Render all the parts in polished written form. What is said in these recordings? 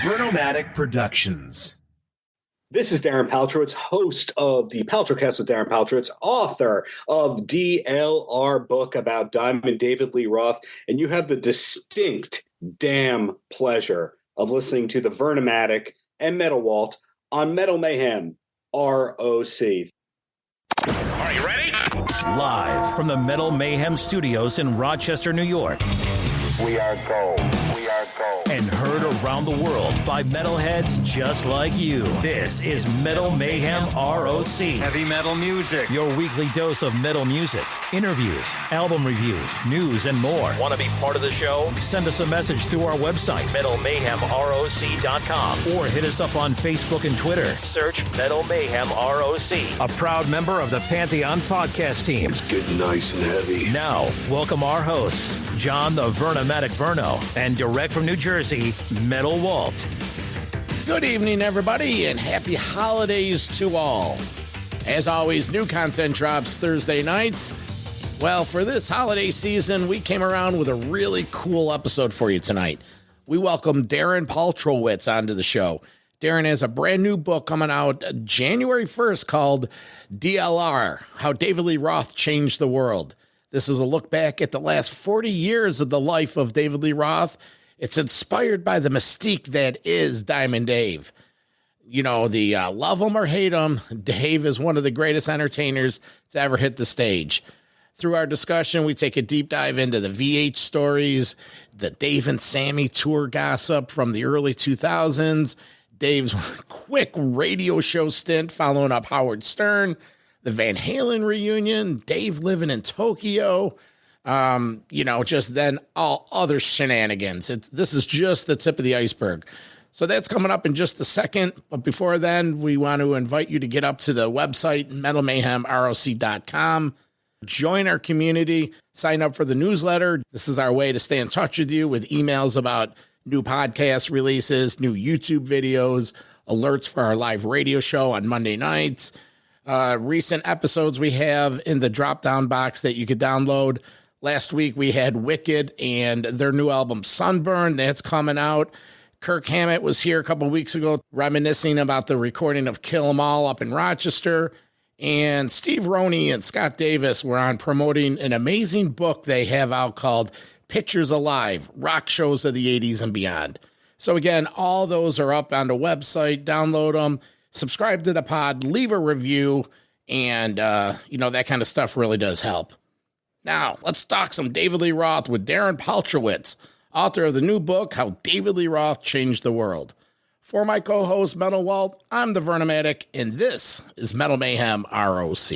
Vernomatic Productions. This is Darren Paltrowitz, host of the Paltrowcast with Darren Paltrowitz, author of DLR Book about Diamond David Lee Roth, and you have the distinct damn pleasure of listening to the Vernomatic and Metal Walt on Metal Mayhem ROC. Are you ready? Live from the Metal Mayhem Studios in Rochester, New York. We are gold. We are gold. And heard around the world by metalheads just like you. This is Metal Mayhem ROC. Heavy metal music. Your weekly dose of metal music, interviews, album reviews, news, and more. Want to be part of the show? Send us a message through our website, metalmayhemroc.com, or hit us up on Facebook and Twitter. Search Metal Mayhem ROC, a proud member of the Pantheon podcast team. It's getting nice and heavy. Now, welcome our hosts, John the Vernomatic Verno, and direct from New Jersey, Metal Walt. Good evening, everybody, and happy holidays to all. As always, new content drops Thursday nights. Well, for this holiday season, we came around with a really cool episode for you tonight. We welcome Darren Paltrowitz onto the show. Darren has a brand new book coming out January 1st called DLR, How David Lee Roth Changed the World. This is a look back at the last 40 years of the life of David Lee Roth. It's inspired by the mystique that is Diamond Dave. You know, the love him or hate him, Dave is one of the greatest entertainers to ever hit the stage. Through our discussion, we take a deep dive into the VH stories, the Dave and Sammy tour gossip from the early 2000s, Dave's quick radio show stint following up Howard Stern, the Van Halen reunion, Dave living in Tokyo, just then all other shenanigans. This is just the tip of the iceberg. So that's coming up in just a second. But before then, we want to invite you to get up to the website, metalmayhemroc.com. Join our community, sign up for the newsletter. This is our way to stay in touch with you with emails about new podcast releases, new YouTube videos, alerts for our live radio show on Monday nights, recent episodes we have in the drop-down box that you could download. Last week we had Wicked and their new album Sunburn. That's coming out. Kirk Hammett was here a couple weeks ago reminiscing about the recording of Kill 'Em All up in Rochester. And Steve Roney and Scott Davis were on promoting an amazing book they have out called Pictures Alive, Rock Shows of the 80s and Beyond. So again, all those are up on the website. Download them, subscribe to the pod, leave a review, and, that kind of stuff really does help. Now, let's talk some David Lee Roth with Darren Paltrowitz, author of the new book, How David Lee Roth Changed the World. For my co-host, Metal Walt, I'm the Vernomatic, and this is Metal Mayhem ROC.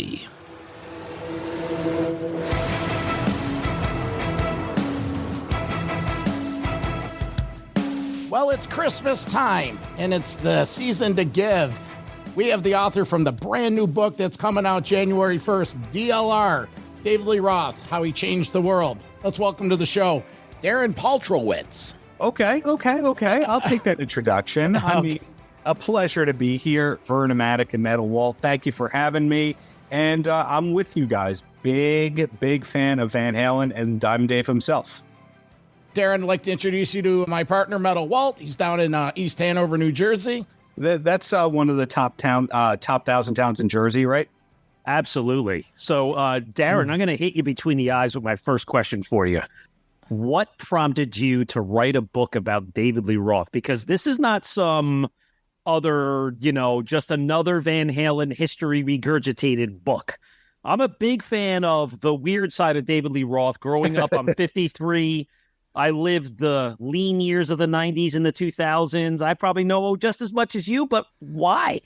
Well, it's Christmas time, and it's the season to give. We have the author from the brand new book that's coming out January 1st, DLR, David Lee Roth, How He Changed the World. Let's welcome to the show, Darren Paltrowitz. Okay. I'll take that introduction. I mean, a pleasure to be here, Vernomatic and Metal Walt. Thank you for having me. And I'm with you guys. Big fan of Van Halen and Diamond Dave himself. Darren, I'd like to introduce you to my partner, Metal Walt. He's down in East Hanover, New Jersey. That's one of the top 1,000 towns in Jersey, right? Absolutely. So, Darren, I'm going to hit you between the eyes with my first question for you. What prompted you to write a book about David Lee Roth? Because this is not some other, just another Van Halen history regurgitated book. I'm a big fan of the weird side of David Lee Roth. Growing up, I'm 53. I lived the lean years of the 90s and the 2000s. I probably know just as much as you, but why?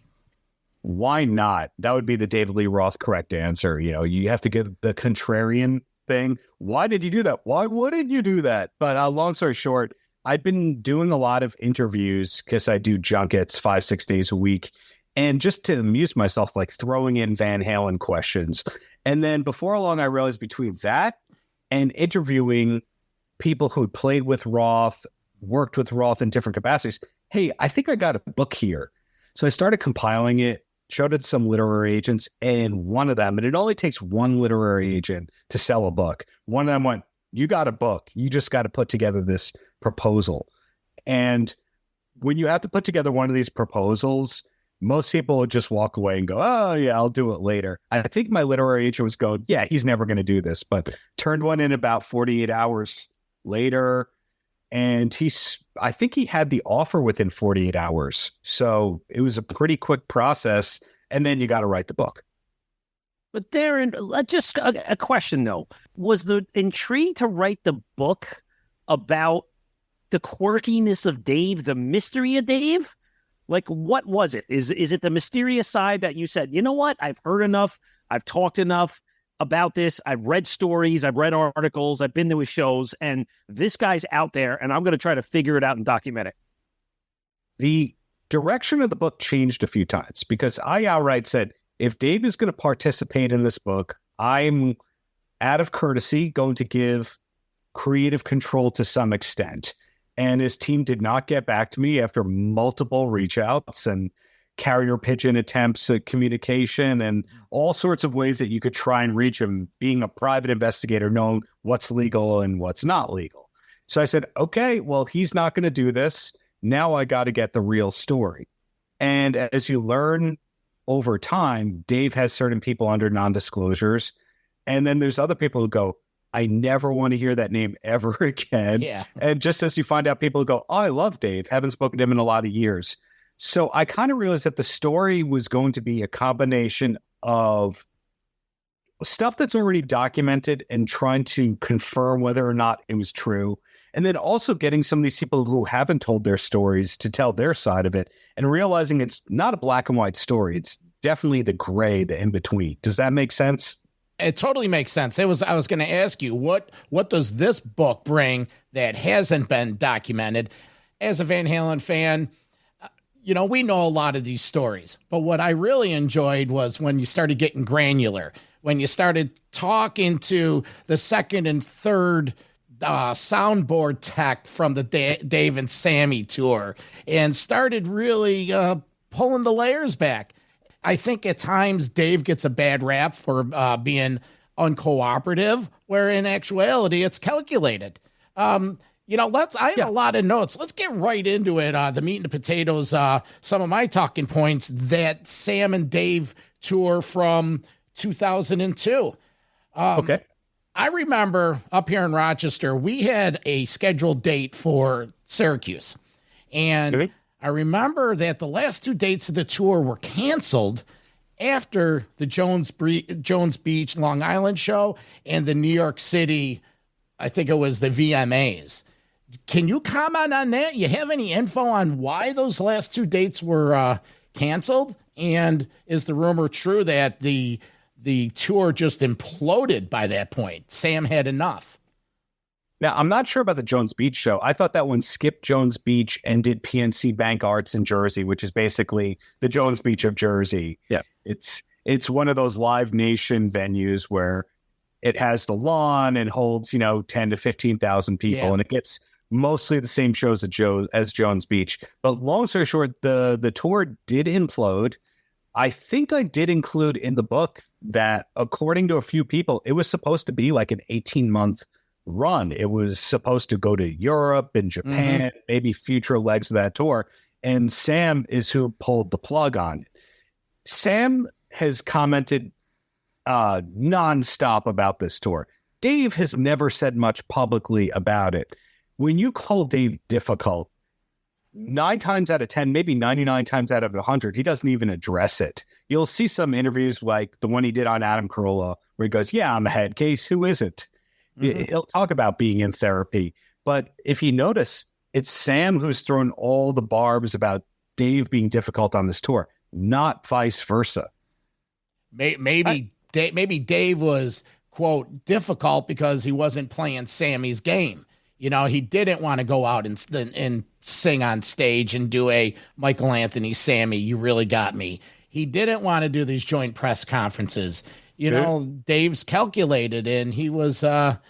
Why not? That would be the David Lee Roth correct answer. You have to get the contrarian thing. Why did you do that? Why wouldn't you do that? But long story short, I've been doing a lot of interviews because I do junkets 5-6 days a week. And just to amuse myself, like throwing in Van Halen questions. And then before long, I realized between that and interviewing people who played with Roth, worked with Roth in different capacities, hey, I think I got a book here. So I started compiling it, showed it to some literary agents, and one of them, and it only takes one literary agent to sell a book. One of them went, you got a book. You just got to put together this proposal. And when you have to put together one of these proposals, most people would just walk away and go, oh, yeah, I'll do it later. I think my literary agent was going, yeah, he's never going to do this, but turned one in about 48 hours later. And I think he had the offer within 48 hours. So it was a pretty quick process. And then you got to write the book. But Darren, just a question, though. Was the intrigue to write the book about the quirkiness of Dave, the mystery of Dave? Like, what was it? Is it the mysterious side that you said, you know what? I've heard enough. I've talked enough about this. I've read stories. I've read articles. I've been to his shows. And this guy's out there, and I'm going to try to figure it out and document it. The direction of the book changed a few times because I outright said, if Dave is going to participate in this book, I'm, out of courtesy, going to give creative control to some extent. And his team did not get back to me after multiple reach outs and carrier pigeon attempts at communication and all sorts of ways that you could try and reach him, being a private investigator, knowing what's legal and what's not legal. So I said, okay, well, he's not going to do this. Now I got to get the real story. And as you learn over time, Dave has certain people under non-disclosures. And then there's other people who go, I never want to hear that name ever again. Yeah. And just as you find out, people go, oh, I love Dave. Haven't spoken to him in a lot of years. So I kind of realized that the story was going to be a combination of stuff that's already documented and trying to confirm whether or not it was true. And then also getting some of these people who haven't told their stories to tell their side of it and realizing it's not a black and white story. It's definitely the gray, the in-between. Does that make sense? It totally makes sense. I was going to ask you, what does this book bring that hasn't been documented? As a Van Halen fan, we know a lot of these stories, but what I really enjoyed was when you started getting granular, when you started talking to the second and third soundboard tech from the Dave and Sammy tour and started really pulling the layers back. I think at times Dave gets a bad rap for being uncooperative, where in actuality it's calculated. I have a lot of notes. Let's get right into it. The meat and the potatoes. Some of my talking points that Sam and Dave tour from 2002. Okay. I remember up here in Rochester, we had a scheduled date for Syracuse, and okay. I remember that the last two dates of the tour were canceled after the Jones Beach, Long Island show and the New York City, I think it was the VMAs. Can you comment on that? You have any info on why those last two dates were canceled? And is the rumor true that the tour just imploded by that point? Sam had enough. Now, I'm not sure about the Jones Beach show. I thought that one skipped Jones Beach and did PNC Bank Arts in Jersey, which is basically the Jones Beach of Jersey. Yeah. It's one of those Live Nation venues where it has the lawn and holds, 10 to 15,000 people, and it gets mostly the same shows as Jones Beach. But long story short, the tour did implode. I think I did include in the book that, according to a few people, it was supposed to be like an 18-month run. It was supposed to go to Europe and Japan, maybe future legs of that tour. And Sam is who pulled the plug on it. Sam has commented nonstop about this tour. Dave has never said much publicly about it. When you call Dave difficult, 9 times out of 10, maybe 99 times out of 100, he doesn't even address it. You'll see some interviews like the one he did on Adam Carolla where he goes, yeah, I'm a head case. Who isn't? He'll talk about being in therapy. But if you notice, it's Sam who's thrown all the barbs about Dave being difficult on this tour, not vice versa. Maybe Dave was, quote, difficult because he wasn't playing Sammy's game. He didn't want to go out and sing on stage and do a Michael Anthony, Sammy, you really got me. He didn't want to do these joint press conferences. Dave's calculated, and he wasn't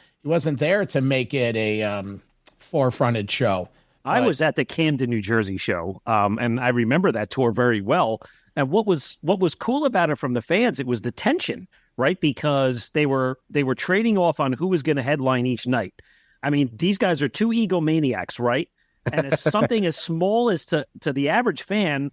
there to make it a four-fronted show. I was at the Camden, New Jersey show, and I remember that tour very well. And what was cool about it from the fans, it was the tension, right? Because they were trading off on who was going to headline each night. I mean, these guys are two egomaniacs, right? And as something as small as to the average fan,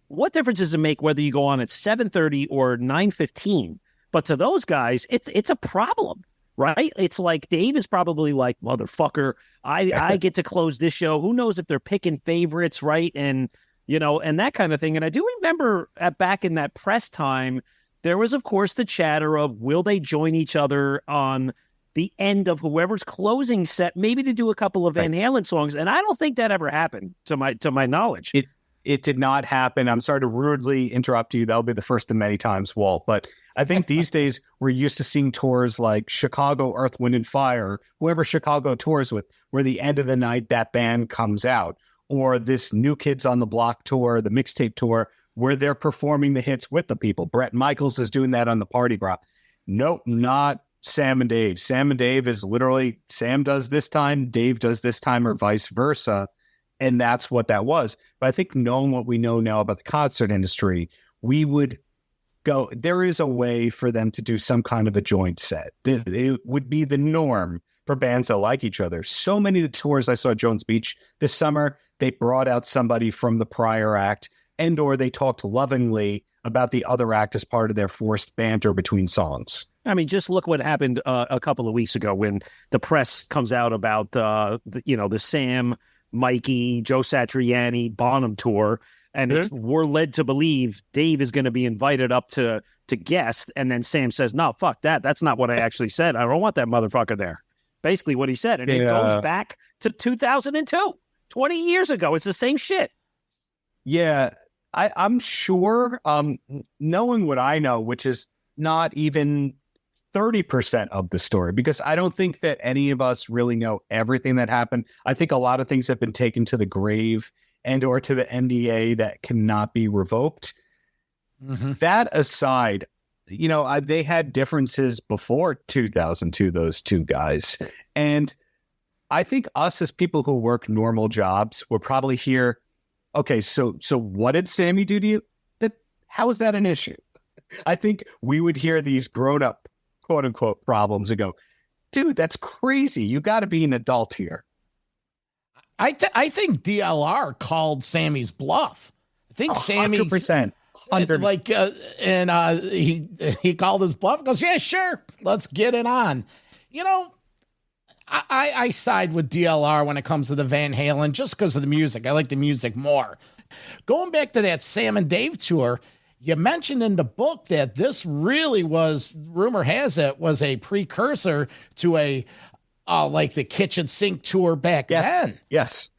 what difference does it make whether you go on at 7:30 or 9:15? But to those guys, it's a problem, right? It's like Dave is probably like, motherfucker, I get to close this show. Who knows if they're picking favorites, right? And, and that kind of thing. And I do remember back in that press time, there was, of course, the chatter of will they join each other on the end of whoever's closing set, maybe to do a couple of Van Halen songs. And I don't think that ever happened to my knowledge. It did not happen. I'm sorry to rudely interrupt you. That'll be the first of many times, Walt. But I think these days we're used to seeing tours like Chicago, Earth, Wind, and Fire, whoever Chicago tours with, where the end of the night that band comes out. Or this New Kids on the Block tour, the mixtape tour, where they're performing the hits with the people. Bret Michaels is doing that on the Party Drop. Nope, not Sam and Dave. Sam and Dave is literally Sam does this time, Dave does this time, or vice versa. And that's what that was. But I think knowing what we know now about the concert industry, we would go, there is a way for them to do some kind of a joint set. It would be the norm for bands that like each other. So many of the tours I saw at Jones Beach this summer, they brought out somebody from the prior act and or they talked lovingly about the other act as part of their forced banter between songs. I mean, just look what happened a couple of weeks ago when the press comes out about the Sam, Mikey, Joe Satriani, Bonham tour, and we're led to believe Dave is going to be invited up to guest, and then Sam says, "No, fuck that. That's not what I actually said. I don't want that motherfucker there." Basically, what he said, and it goes back to 2002, 20 years ago. It's the same shit. Yeah, I'm sure. Knowing what I know, which is not even 30% of the story, because I don't think that any of us really know everything that happened. I think a lot of things have been taken to the grave and or to the NDA that cannot be revoked. Mm-hmm. That aside, they had differences before 2002, those two guys. And I think us as people who work normal jobs will probably hear, okay, so what did Sammy do to you? How is that an issue? I think we would hear these grown-up quote unquote problems and go, dude, that's crazy. You got to be an adult here. I think DLR called Sammy's bluff. I think 100%. He called his bluff and goes, yeah, sure. Let's get it on. I side with DLR when it comes to the Van Halen just because of the music. I like the music more. Going back to that Sam and Dave tour, you mentioned in the book that this really was, rumor has it, was a precursor to a like the kitchen sink tour back then. Yes,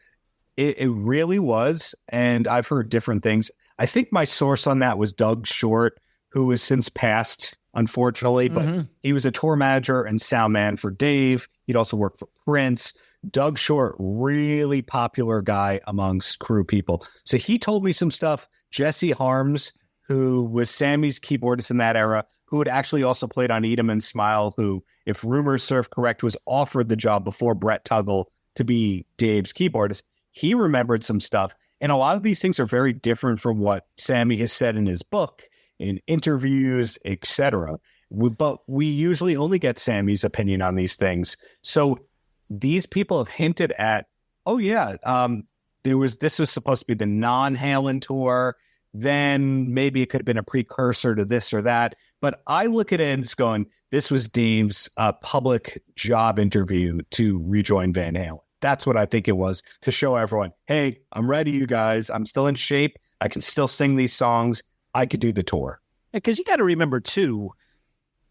it really was. And I've heard different things. I think my source on that was Doug Short, who has since passed, unfortunately, but he was a tour manager and sound man for Dave. He'd also worked for Prince. Doug Short, really popular guy amongst crew people. So he told me some stuff. Jesse Harms, who was Sammy's keyboardist in that era, who had actually also played on Eat 'Em and Smile, who, if rumors serve correct, was offered the job before Brett Tuggle to be Dave's keyboardist. He remembered some stuff. And a lot of these things are very different from what Sammy has said in his book, in interviews, etc. But we usually only get Sammy's opinion on these things. So these people have hinted at, this was supposed to be the non-Halen tour. Then maybe it could have been a precursor to this or that. But I look at it and it's going, this was Dave's public job interview to rejoin Van Halen. That's what I think it was, to show everyone, hey, I'm ready, you guys. I'm still in shape. I can still sing these songs. I could do the tour. Because you got to remember, too,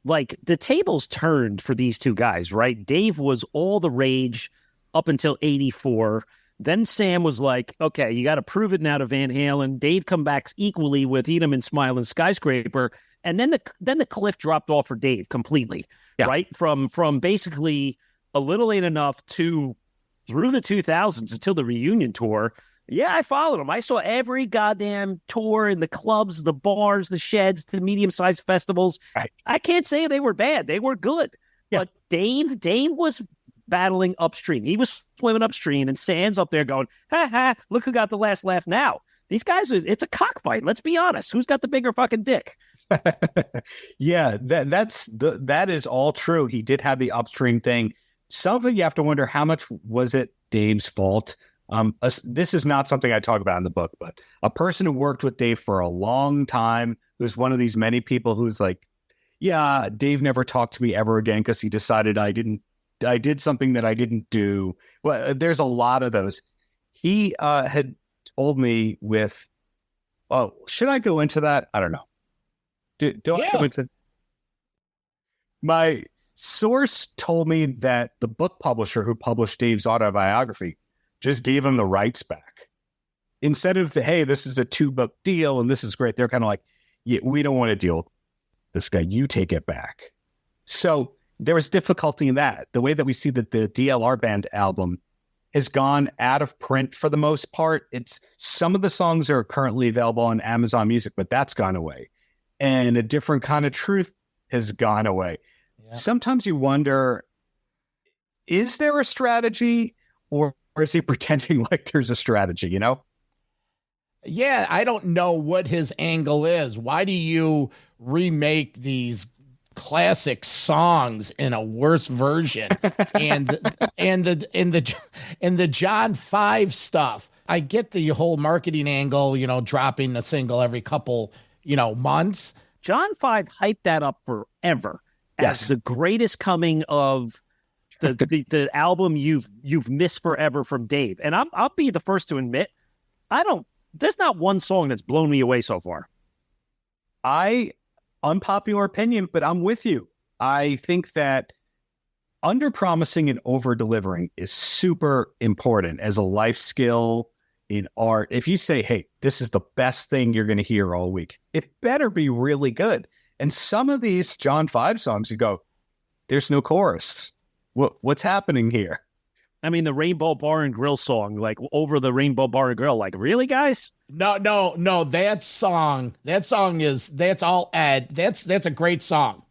like the tables turned for these two guys, right? Dave was all the rage up until 84. Then Sam was like, okay, you got to prove it now to Van Halen. Dave come back equally with Eat 'Em and Smile and Skyscraper. And then the cliff dropped off for Dave completely, right? From basically A Little Ain't Enough to through the 2000s until the reunion tour. Yeah, I followed him. I saw every goddamn tour in the clubs, the bars, the sheds, the medium-sized festivals. Right. I can't say they were bad. They were good. Yeah. But Dave was battling upstream. He was swimming upstream, and Sam's up there going, ha ha, look who got the last laugh now. These guys, it's a cockfight. Let's be honest. Who's got the bigger fucking dick? Yeah, that is all true. He did have the upstream thing. Some of it you have to wonder how much was it Dave's fault. This is not something I talk about in the book, but a person who worked with Dave for a long time, who's one of these many people who's like, yeah, Dave never talked to me ever again because he decided I did something that I didn't do. Well, there's a lot of those. He had told me should I go into that? I don't know. Do I go into? My source told me that the book publisher who published Dave's autobiography just gave him the rights back. Instead of, hey, this is a 2-book deal and this is great, they're kind of like, yeah, we don't want to deal with this guy. You take it back. So there was difficulty in that. The way that we see that the DLR Band album has gone out of print for the most part. Some of the songs are currently available on Amazon Music, but that's gone away. And A Different Kind of Truth has gone away. Yeah. Sometimes you wonder, is there a strategy or is he pretending like there's a strategy, you know? Yeah, I don't know what his angle is. Why do you remake these classic songs in a worse version? and the John 5 stuff. I get the whole marketing angle, dropping a single every couple, months. John 5 hyped that up forever as the greatest coming of the album you've missed forever from Dave. And I'll be the first to admit, there's not one song that's blown me away so far. Unpopular opinion, but I'm with you. I think that under-promising and over-delivering is super important as a life skill in art. If you say, hey, this is the best thing you're going to hear all week, it better be really good. And some of these John 5 songs, you go, there's no chorus. What's happening here? I mean, the Rainbow Bar and Grill song, like Over the Rainbow Bar and Grill, like, really, guys? No. That song that's all Ed. That's a great song.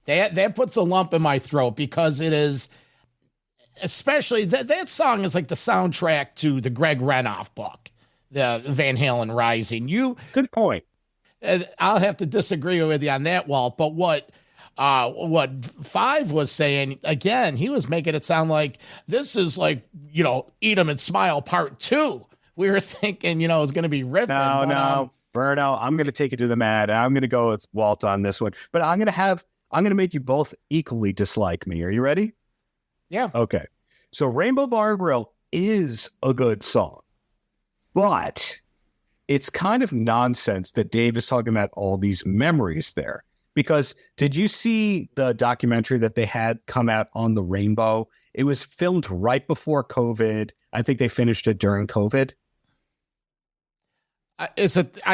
That puts a lump in my throat because it is, especially that song is like the soundtrack to the Greg Renoff book, the Van Halen Rising. Good point. I'll have to disagree with you on that, Walt. But what 5 was saying, again, he was making it sound like this is like, Eat 'em and Smile Part 2. We were thinking, it was going to be riffing. No, Berno, I'm going to take it to the mat. I'm going to go with Walt on this one. But I'm going to make you both equally dislike me. Are you ready? Yeah. Okay. So Rainbow Bar and Grill is a good song, but it's kind of nonsense that Dave is talking about all these memories there. Because did you see the documentary that they had come out on the Rainbow? It was filmed right before COVID. I think they finished it during COVID. I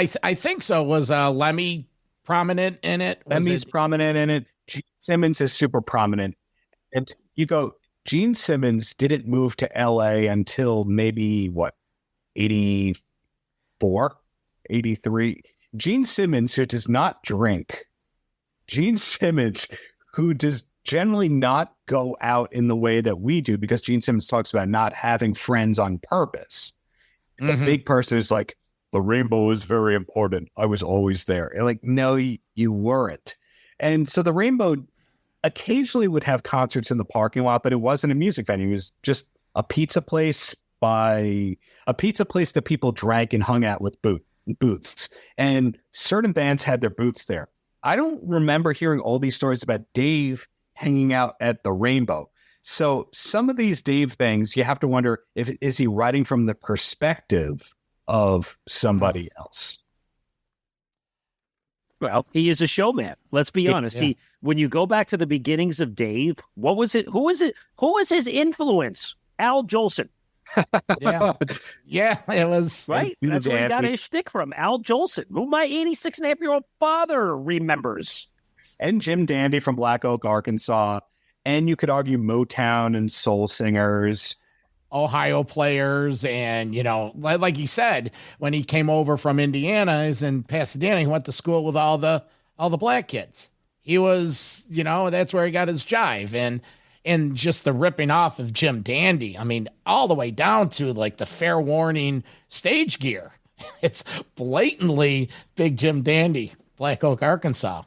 think so. Was Lemmy prominent in it? Lemmy's prominent in it. Gene Simmons is super prominent. And you go, Gene Simmons didn't move to LA until maybe, 84, 83? Gene Simmons, who does not drink, Gene Simmons, who does generally not go out in the way that we do, because Gene Simmons talks about not having friends on purpose. It's a big person who's like, the Rainbow is very important. I was always there. And like, no, you weren't. And so the Rainbow occasionally would have concerts in the parking lot, but it wasn't a music venue. It was just a pizza place that people drank and hung out with booths. And certain bands had their booths there. I don't remember hearing all these stories about Dave hanging out at the Rainbow. So some of these Dave things, you have to wonder, is he writing from the perspective of somebody else? Well, he is a showman. Let's be honest. Yeah. When you go back to the beginnings of Dave, what was it? Who was his influence? Al Jolson. Yeah, it was. Right? That's where he got his shtick from. Al Jolson, who my 86-and-a-half-year-old father remembers. And Jim Dandy from Black Oak, Arkansas. And you could argue Motown and soul singers. Ohio players. And, like he said, when he came over from Indiana, he's in Pasadena, he went to school with all the black kids. He was, that's where he got his jive. And just the ripping off of Jim Dandy. I mean, all the way down to like the Fair Warning stage gear. It's blatantly big Jim Dandy, Black Oak, Arkansas.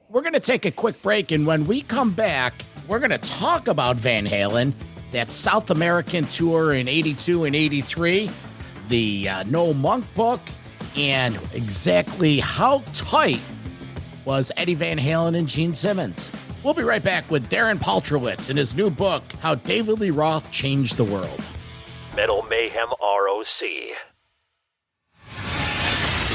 We're going to take a quick break. And when we come back, we're going to talk about Van Halen. that South American tour in 82 and 83, the No Monk book, and exactly how tight was Eddie Van Halen and Gene Simmons. We'll be right back with Darren Paltrowitz in his new book, How David Lee Roth Changed the World. Metal Mayhem ROC.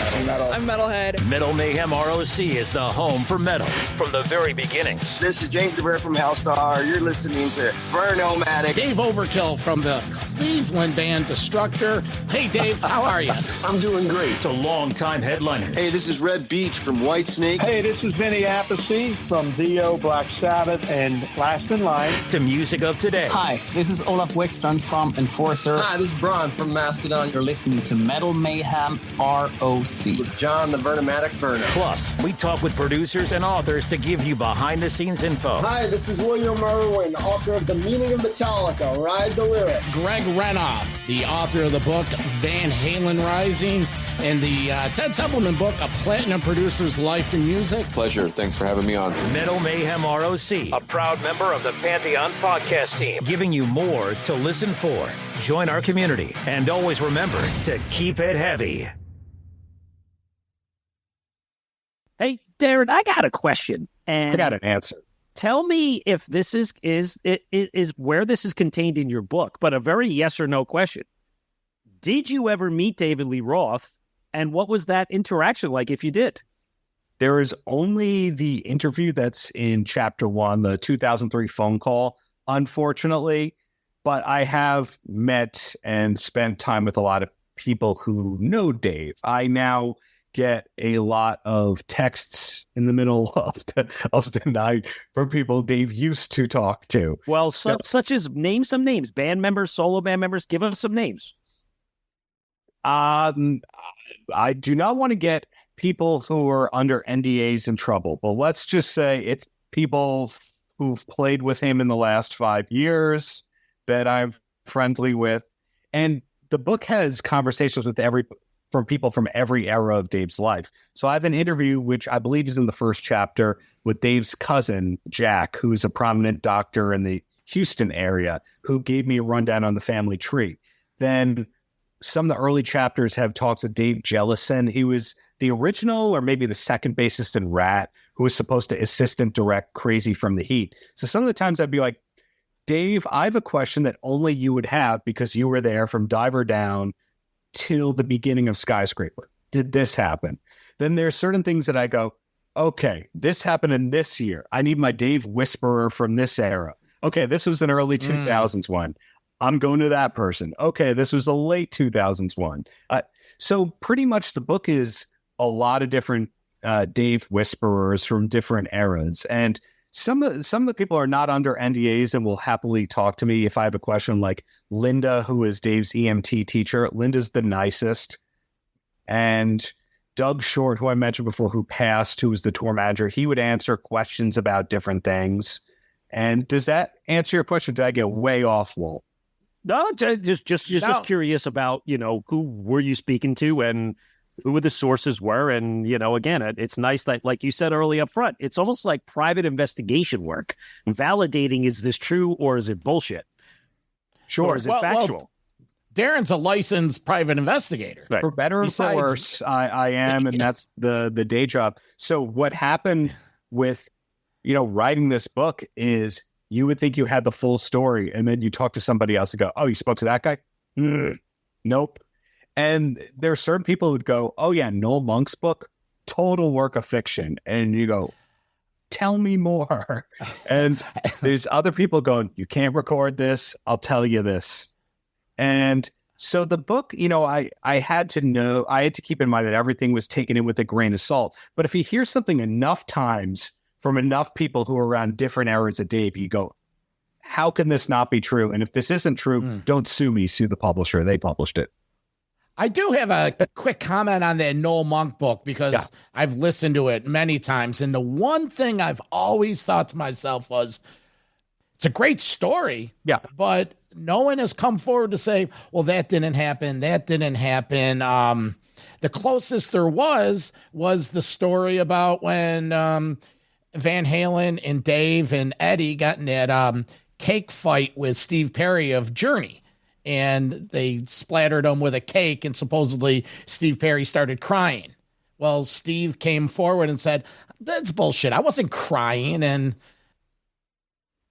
I'm Metalhead. Metal Mayhem ROC is the home for metal from the very beginnings. This is James DeBerre from Hellstar. You're listening to Burnomatic. Dave Overkill from the Cleveland band Destructor. Hey, Dave, how are you? I'm doing great. To longtime headliners. Hey, this is Red Beach from Whitesnake. Hey, this is Vinny Appice from Dio, Black Sabbath, and Last in Line. To music of today. Hi, this is Olaf Wickstrand from Enforcer. Hi, this is Braun from Mastodon. You're listening to Metal Mayhem ROC. With John the Vernomatic Burner. Plus, we talk with producers and authors to give you behind-the-scenes info. Hi, this is William Irwin, author of The Meaning of Metallica, Ride the Lyrics. Greg Renoff, the author of the book Van Halen Rising, and the Ted Templeman book, A Platinum Producer's Life in Music. Pleasure. Thanks for having me on. Metal Mayhem ROC, a proud member of the Pantheon podcast team, giving you more to listen for. Join our community, and always remember to keep it heavy. Hey, Darren, I got a question. And I got an answer. Tell me if this is where this is contained in your book, but a very yes or no question. Did you ever meet David Lee Roth, and what was that interaction like if you did? There is only the interview that's in chapter 1, the 2003 phone call, unfortunately, but I have met and spent time with a lot of people who know Dave. I now get a lot of texts in the middle of the night from people Dave used to talk to. Well, such as name some names, band members, solo band members. Give us some names. I do not want to get people who are under NDAs in trouble, but let's just say it's people who've played with him in the last 5 years that I'm friendly with. And the book has conversations with from people from every era of Dave's life. So I have an interview, which I believe is in the first chapter, with Dave's cousin, Jack, who's a prominent doctor in the Houston area, who gave me a rundown on the family tree. Then some of the early chapters have talks with Dave Jellison. He was the original or maybe the second bassist in Rat, who was supposed to assistant direct Crazy from the Heat. So some of the times I'd be like, Dave, I have a question that only you would have because you were there from Diver Down till the beginning of Skyscraper. Did this happen? Then there's certain things that I go, okay, this happened in this year. I need my Dave Whisperer from this era. Okay, this was an early 2000s one. I'm going to that person. Okay, this was a late 2000s one. So pretty much the book is a lot of different Dave Whisperers from different eras. And some of the people are not under NDAs and will happily talk to me if I have a question, like Linda, who is Dave's EMT teacher. Linda's the nicest. And Doug Short, who I mentioned before, who passed, who was the tour manager, he would answer questions about different things. And does that answer your question? Did I get way off, Walt? No, just curious about, who were you speaking to and who the sources were. And, again, it's nice that, like you said early up front, it's almost like private investigation work, validating, is this true or is it bullshit? Sure. Or is it factual? Well, Darren's a licensed private investigator. Right. For better or for worse, I am, and that's the day job. So what happened with, writing this book is you would think you had the full story, and then you talk to somebody else and go, oh, you spoke to that guy? Nope. And there are certain people who would go, oh, yeah, Noel Monk's book, total work of fiction. And you go, tell me more. And there's other people going, you can't record this. I'll tell you this. And so the book, I had to keep in mind that everything was taken in with a grain of salt. But if you hear something enough times from enough people who are around different eras of Dave, you go, how can this not be true? And if this isn't true, don't sue me, sue the publisher. They published it. I do have a quick comment on that Noel Monk book because I've listened to it many times. And the one thing I've always thought to myself was, it's a great story, but no one has come forward to say, well, that didn't happen. That didn't happen. The closest there was the story about when Van Halen and Dave and Eddie got in that cake fight with Steve Perry of Journey. And they splattered him with a cake, and supposedly Steve Perry started crying. Well, Steve came forward and said, that's bullshit. I wasn't crying. And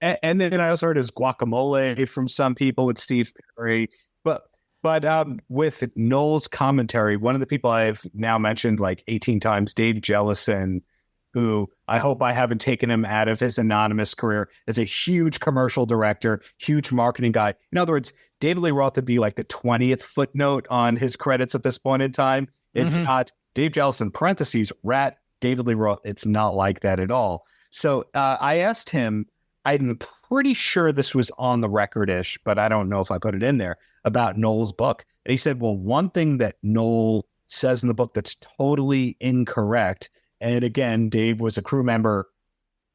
then I also heard his guacamole from some people with Steve Perry. But with Noel's commentary, one of the people I've now mentioned like 18 times, Dave Jellison, who I hope I haven't taken him out of his anonymous career, is a huge commercial director, huge marketing guy. In other words, David Lee Roth would be like the 20th footnote on his credits at this point in time. It's not Dave Jellison, parentheses, Rat, David Lee Roth. It's not like that at all. So I asked him, I'm pretty sure this was on the record-ish, but I don't know if I put it in there, about Noel's book. And he said, well, one thing that Noel says in the book that's totally incorrect, and again, Dave was a crew member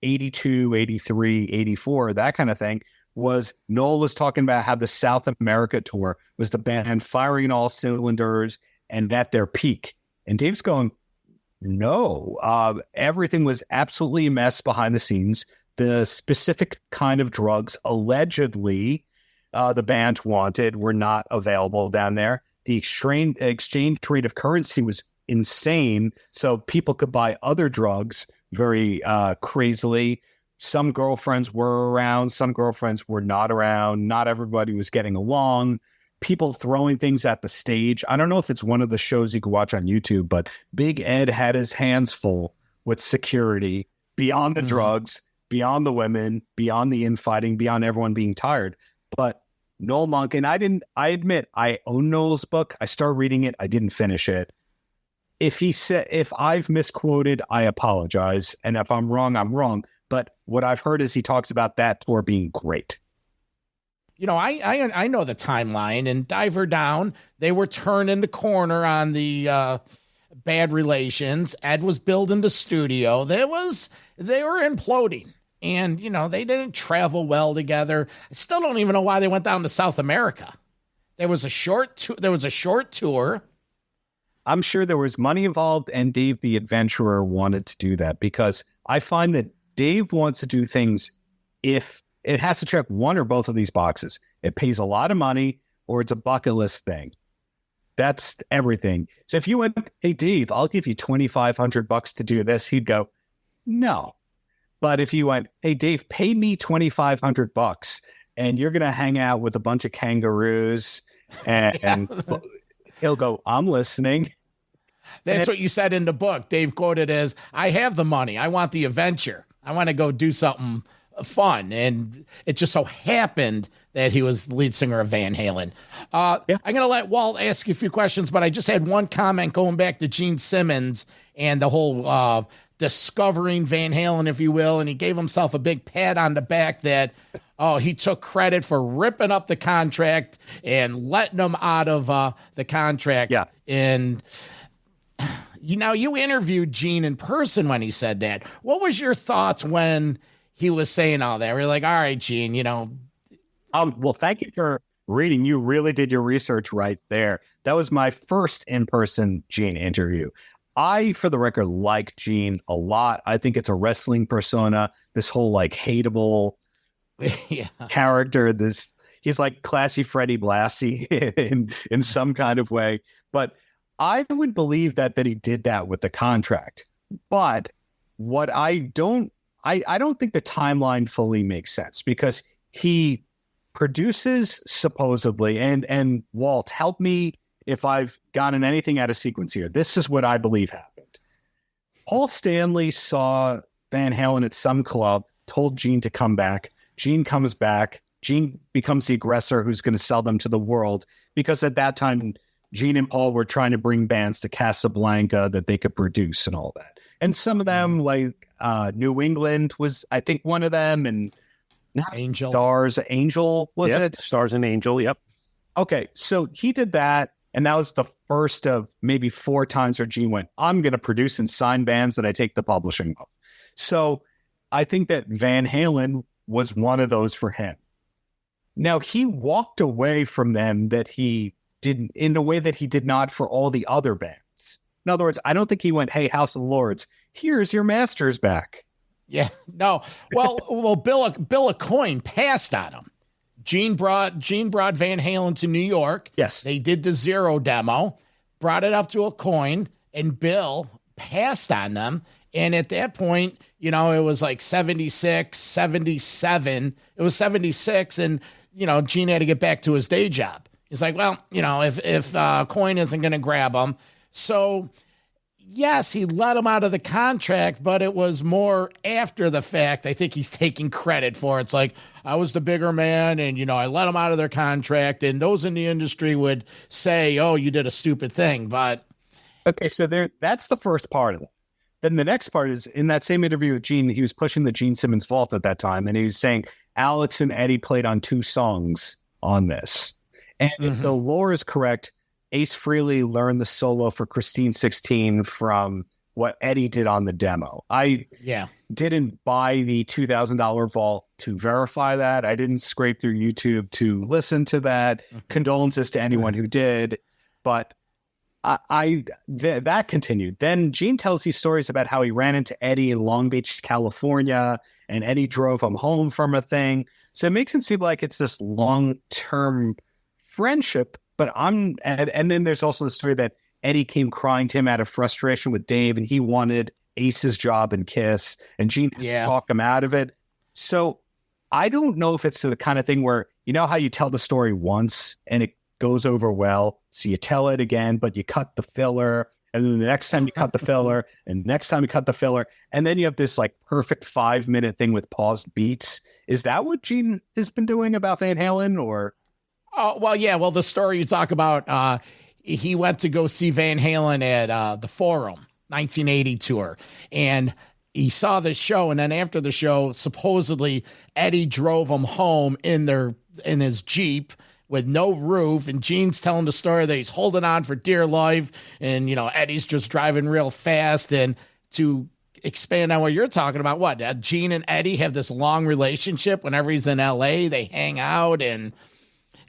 82, 83, 84, that kind of thing, was Noel was talking about how the South America tour was the band firing all cylinders and at their peak. And Dave's going, no, everything was absolutely a mess behind the scenes. The specific kind of drugs allegedly the band wanted were not available down there. The exchange rate of currency was insane, so people could buy other drugs very crazily. Some girlfriends were around, some girlfriends were not around. Not everybody was getting along. People throwing things at the stage. I don't know if it's one of the shows you can watch on YouTube, but Big Ed had his hands full with security beyond the drugs, beyond the women, beyond the infighting, beyond everyone being tired. But Noel Monk, and I admit, I own Noel's book. I started reading it. I didn't finish it. If I've misquoted, I apologize. And if I'm wrong, I'm wrong. But what I've heard is he talks about that tour being great. You know, I know the timeline, and Diver Down, they were turning the corner on the bad relations. Ed was building the studio. They were imploding. And, you know, they didn't travel well together. I still don't even know why they went down to South America. There was a short tour. I'm sure there was money involved, and Dave the Adventurer wanted to do that, because I find that Dave wants to do things if it has to check one or both of these boxes. It pays a lot of money, or it's a bucket list thing. That's everything. So if you went, hey, Dave, I'll give you $2,500 to do this, he'd go, no. But if you went, hey, Dave, pay me $2,500 and you're going to hang out with a bunch of kangaroos, and he'll go, I'm listening. That's what you said in the book. Dave quoted as, I have the money. I want the adventure. I want to go do something fun. And it just so happened that he was the lead singer of Van Halen. I'm going to let Walt ask you a few questions, but I just had one comment going back to Gene Simmons and the whole discovering Van Halen, if you will. And he gave himself a big pat on the back that, he took credit for ripping up the contract and letting them out of the contract. Yeah. And you interviewed Gene in person when he said that. What was your thoughts when he was saying all that? We're like, all right, Gene, well, thank you for reading. You really did your research right there. That was my first in-person Gene interview. I, for the record, like Gene a lot. I think it's a wrestling persona, this whole hateable character. He's like classy Freddie Blassie in some kind of way. But I would believe that he did that with the contract. But what I don't think the timeline fully makes sense, because he produces supposedly, and Walt, help me if I've gotten anything out of sequence here. This is what I believe happened. Paul Stanley saw Van Halen at some club, told Gene to come back. Gene comes back. Gene becomes the aggressor who's going to sell them to the world, because at that time, Gene and Paul were trying to bring bands to Casablanca that they could produce and all that. And some of them, like New England was, I think, one of them, and Angel. Stars, Angel, was it? Stars and Angel, yep. Okay, so he did that, and that was the first of maybe 4 times where Gene went, I'm going to produce and sign bands that I take the publishing of. So I think that Van Halen was one of those for him. Now, he walked away from them that he did in a way that he did not for all the other bands. In other words, I don't think he went, hey, House of Lords, here's your masters back. Yeah, no. Well, Bill Aucoin passed on him. Gene brought Van Halen to New York. Yes. They did the Zero demo, brought it up to Aucoin, and Bill passed on them. And at that point, it was like 76, 77. It was 76, and, Gene had to get back to his day job. He's like, well, if Aucoin isn't going to grab him. So, yes, he let him out of the contract, but it was more after the fact. I think he's taking credit for it. It's like, I was the bigger man, and, I let him out of their contract, and those in the industry would say, oh, you did a stupid thing, but... Okay, so that's the first part of it. Then the next part is, in that same interview with Gene, he was pushing the Gene Simmons vault at that time, and he was saying Alex and Eddie played on 2 songs on this. And if the lore is correct, Ace Frehley learned the solo for Christine 16 from what Eddie did on the demo. I didn't buy the $2,000 vault to verify that. I didn't scrape through YouTube to listen to that. Condolences to anyone who did. But that continued. Then Gene tells these stories about how he ran into Eddie in Long Beach, California, and Eddie drove him home from a thing. So it makes it seem like it's this long-term friendship. But and then there's also the story that Eddie came crying to him out of frustration with Dave, and he wanted Ace's job in Kiss, and Gene talked him out of it. So I don't know if it's the kind of thing where, how you tell the story once and it goes over well, so you tell it again, but you cut the filler, and then the next time you cut the filler, and the next time you cut the filler, and then you have this like perfect 5-minute thing with paused beats. Is that what Gene has been doing about Van Halen, or... Oh, well, yeah. Well, the story you talk about, he went to go see Van Halen at the Forum 1980 tour, and he saw the show. And then after the show, supposedly Eddie drove him home in his Jeep with no roof. And Gene's telling the story that he's holding on for dear life, and Eddie's just driving real fast. And to expand on what you're talking about, Gene and Eddie have this long relationship. Whenever he's in LA, they hang out, and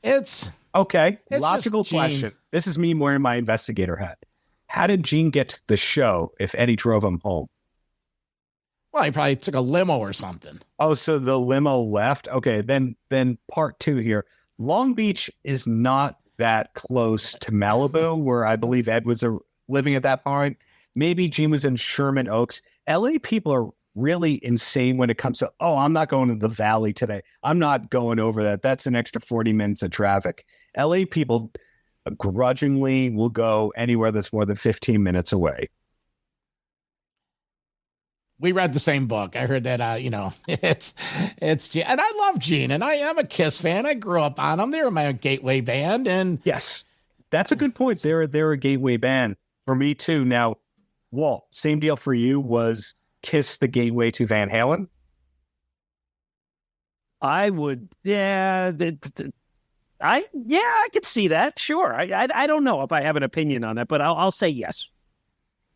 it's logical question. This is me wearing my investigator hat. How did Gene get to the show if Eddie drove him home? Well, he probably took a limo or something. Oh, so the limo left? Okay, then part 2 here. Long Beach is not that close to Malibu, where I believe Ed was living at that point. Maybe Gene was in Sherman Oaks. LA people are really insane when it comes to, I'm not going to the Valley today. I'm not going over that. That's an extra 40 minutes of traffic. LA people grudgingly will go anywhere that's more than 15 minutes away. We read the same book. I heard that, it's Gene. And I love Gene, and I am a Kiss fan. I grew up on them. They were my gateway band. And yes, that's a good point. They're a gateway band for me too. Now, Walt, same deal for you. Was Kiss the gateway to Van Halen? I would, I could see that. Sure. I don't know if I have an opinion on that, but I'll say yes.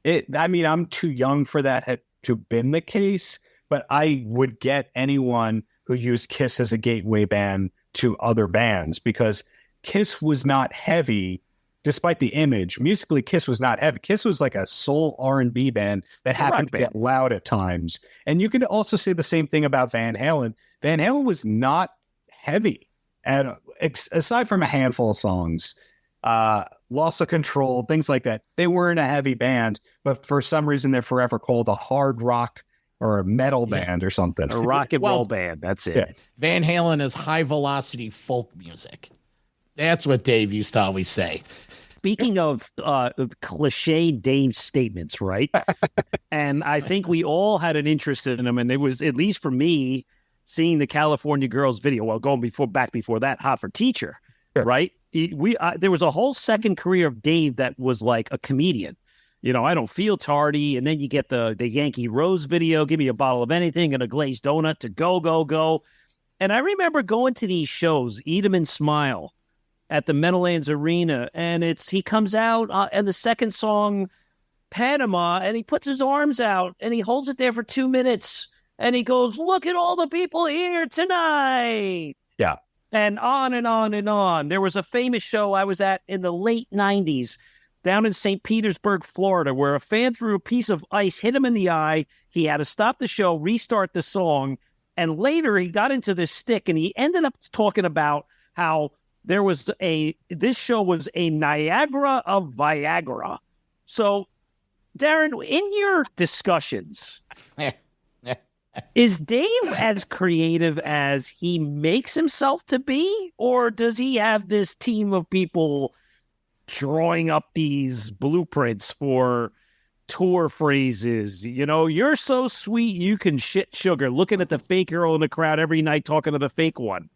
I'm too young for that to have been the case, but I would get anyone who used Kiss as a gateway band to other bands, because Kiss was not heavy. Despite the image, musically, Kiss was not heavy. Kiss was like a soul R&B band that happened to get loud at times. And you could also say the same thing about Van Halen. Van Halen was not heavy, and aside from a handful of songs, Loss of Control, things like that. They weren't a heavy band, but for some reason they're forever called a hard rock or a metal band or something. A rock and roll band, that's it. Yeah. Van Halen is high-velocity folk music. That's what Dave used to always say. Speaking of cliche Dave statements, right? And I think we all had an interest in them, and it was, at least for me, seeing the California Girls video. Well, going back before that, Hot for Teacher, right? There was a whole second career of Dave that was like a comedian. I don't feel tardy, and then you get the Yankee Rose video. Give me a bottle of anything and a glazed donut to go. And I remember going to these shows, Eat 'em and Smile, at the Meadowlands Arena, and he comes out and the second song, Panama, and he puts his arms out and he holds it there for 2 minutes and he goes, "Look at all the people here tonight." Yeah. And on and on and on. There was a famous show I was at in the late 90s down in St. Petersburg, Florida, where a fan threw a piece of ice, hit him in the eye. He had to stop the show, restart the song. And later he got into this stick and he ended up talking about how this show was a Niagara of Viagra. So, Darren, in your discussions, is Dave as creative as he makes himself to be? Or does he have this team of people drawing up these blueprints for tour phrases? You know, you're so sweet you can shit sugar, looking at the fake girl in the crowd every night talking to the fake one.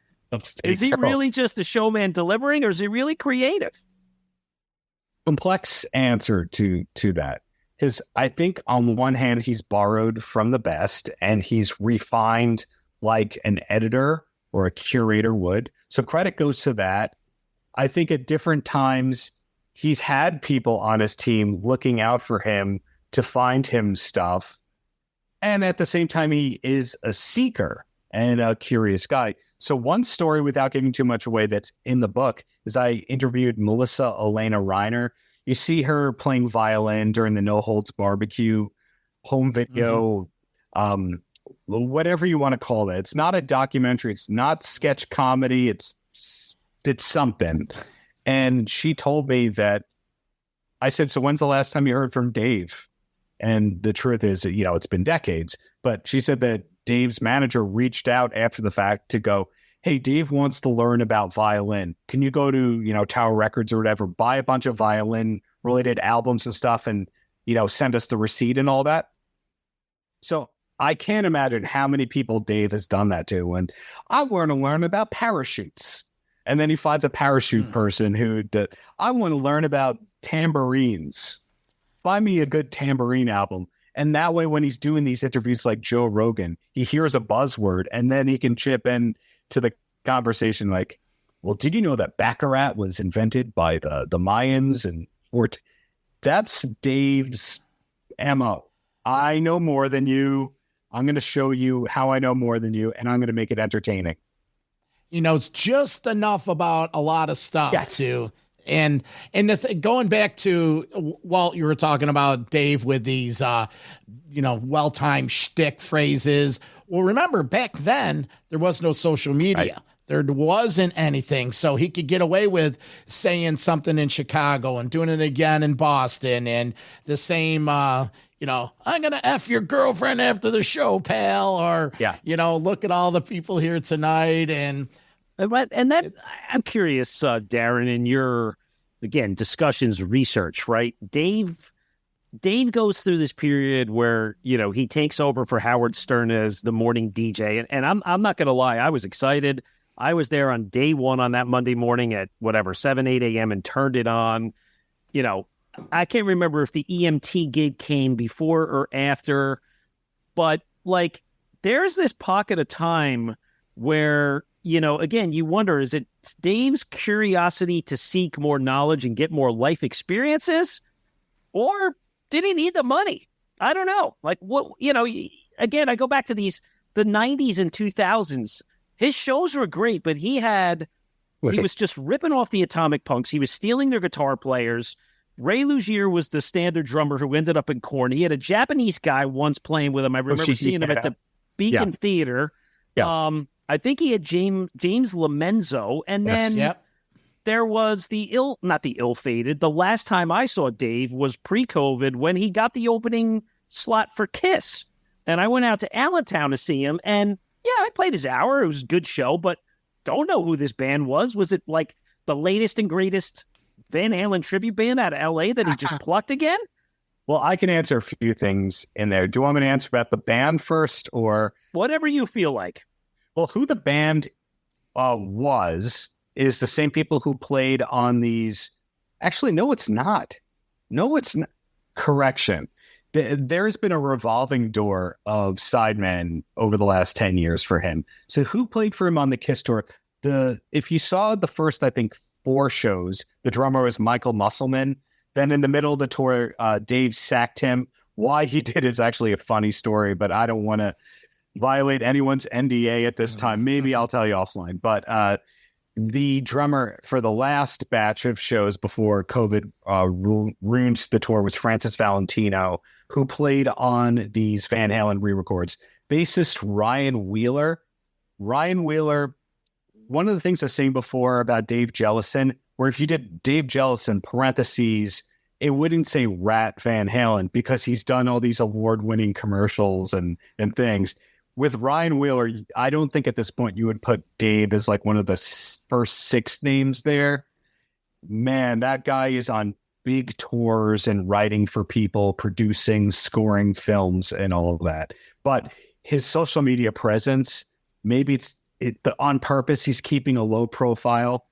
Is he really just a showman delivering, or is he really creative? Complex answer to that. I think on one hand, he's borrowed from the best and he's refined like an editor or a curator would. So credit goes to that. I think at different times, he's had people on his team looking out for him to find him stuff. And at the same time, he is a seeker and a curious guy. So one story, without giving too much away, that's in the book is I interviewed Melissa Elena Reiner. You see her playing violin during the No Holds Barbecue home video, whatever you want to call it. It's not a documentary. It's not sketch comedy. It's something. And she told me that, I said, so when's the last time you heard from Dave? And the truth is that, it's been decades. But she said that Dave's manager reached out after the fact to go, hey, Dave wants to learn about violin. Can you go to, Tower Records or whatever, buy a bunch of violin-related albums and stuff and, send us the receipt and all that? So I can't imagine how many people Dave has done that to. And I want to learn about parachutes. And then he finds a parachute person I want to learn about tambourines. Find me a good tambourine album. And that way, when he's doing these interviews like Joe Rogan, he hears a buzzword and then he can chip in to the conversation like, well, did you know that Baccarat was invented by the Mayans? And that's Dave's MO. I know more than you. I'm going to show you how I know more than you, and I'm going to make it entertaining. It's just enough about a lot of stuff too. And going back to, Walt, you were talking about Dave with these, well-timed shtick phrases. Well, remember, back then, there was no social media. Right. There wasn't anything. So he could get away with saying something in Chicago and doing it again in Boston. And the same, I'm going to F your girlfriend after the show, pal. Or, look at all the people here tonight. And that, I'm curious, Darren, in your, again, discussions, research, right? Dave goes through this period where, he takes over for Howard Stern as the morning DJ. And I'm not going to lie, I was excited. I was there on day one on that Monday morning at 7, 8 a.m. and turned it on. I can't remember if the EMT gig came before or after, but there's this pocket of time where, again, you wonder, is it Dave's curiosity to seek more knowledge and get more life experiences? Or did he need the money? I don't know. Again, I go back to the 90s and 2000s. His shows were great, but he was just ripping off the Atomic Punks. He was stealing their guitar players. Ray Luzier was the standard drummer who ended up in Korn. He had a Japanese guy once playing with him. I remember seeing him at the Beacon Theater. Yeah. I think he had James Lomenzo, and then there was not the ill-fated. The last time I saw Dave was pre-COVID when he got the opening slot for Kiss, and I went out to Allentown to see him. And I played his hour. It was a good show, but don't know who this band was. Was it like the latest and greatest Van Halen tribute band out of L.A. that he just plucked again? Well, I can answer a few things in there. Do you want me to answer about the band first, or whatever you feel like? Well, who the band is the same people who played on these. Actually, no, it's not. Correction. There's been a revolving door of sidemen over the last 10 years for him. So who played for him on the Kiss tour? If you saw the first, I think, 4 shows, the drummer was Michael Musselman. Then in the middle of the tour, Dave sacked him. Why he did is actually a funny story, but I don't want to violate anyone's NDA at this time. Maybe I'll tell you offline. But the drummer for the last batch of shows before COVID ruined the tour was Francis Valentino, who played on these Van Halen re-records. Bassist Ryan Wheeler. One of the things I was saying before about Dave Jellison, where if you did Dave Jellison parentheses, it wouldn't say Rat Van Halen because he's done all these award-winning commercials and things. With Ryan Wheeler, I don't think at this point you would put Dave as like one of the first 6 names there. Man, that guy is on big tours and writing for people, producing, scoring films and all of that. But his social media presence, maybe it's on purpose, he's keeping a low profile.